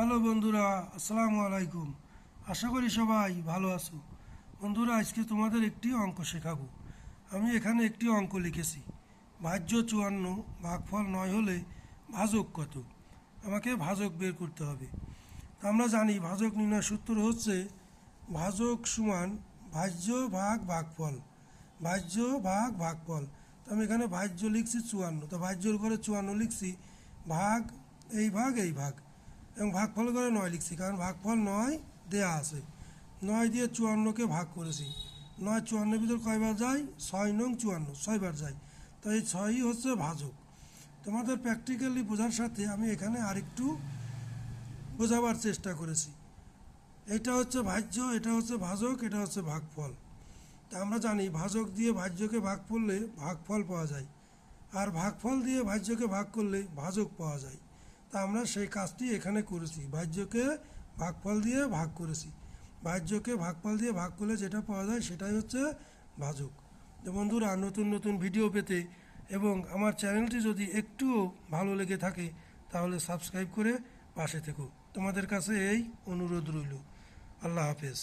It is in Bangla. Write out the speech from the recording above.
হ্যালো বন্ধুরা, আসসালামু আলাইকুম। আশা করি সবাই ভালো আছো। বন্ধুরা, আজকে তোমাদের একটি অঙ্ক শেখাবো। আমি এখানে একটি অঙ্ক লিখেছি। ভাজ্য 54 ভাগফল 9 হলে ভাজক কত? আমাকে ভাজক বের করতে হবে। তা আমরা জানি ভাজক নির্ণয় সূত্র হচ্ছে ভাজক সমান ভাজ্য ভাগ ভাগফল। ভাজ্য ভাগ ভাগফল। তো আমি এখানে ভাজ্য লিখছি 54, তো ভাজ্যর ঘরে 54 লিখছি, ভাগ এই ভাগ এবং ভাগফল করে 9 লিখছি, কারণ ভাগফল 9 দেয়া আছে। 9 দিয়ে 54কে ভাগ করেছি। 9 54 ভিতর কয়বার যায়? 6 নং 54, 6বার যায়। তো এই 6ই হচ্ছে ভাজক। তোমাদের প্র্যাকটিক্যালি বোঝার সাথে আমি এখানে আরেকটু বোঝাবার চেষ্টা করেছি। এটা হচ্ছে ভাজ্য, এটা হচ্ছে ভাজক, এটা হচ্ছে ভাগফল। তা আমরা জানি ভাজক দিয়ে ভাজ্যকে ভাগ করলে ভাগফল পাওয়া যায়, আর ভাগফল দিয়ে ভাজ্যকে ভাগ করলে ভাজক পাওয়া যায়। তা আমরা সেই কাজটি এখানে করেছি, ভাজ্যকে ভাগফল দিয়ে ভাগ করেছি। ভাজ্যকে ভাগফল দিয়ে ভাগ করলে যেটা পাওয়া যায় সেটাই হচ্ছে ভাজক। তো বন্ধুরা, নতুন নতুন ভিডিও পেতে এবং আমার চ্যানেলটি যদি একটুও ভালো লেগে থাকে তাহলে সাবস্ক্রাইব করে পাশে থেকো। তোমাদের কাছে এই অনুরোধ রইল। আল্লাহ হাফেজ।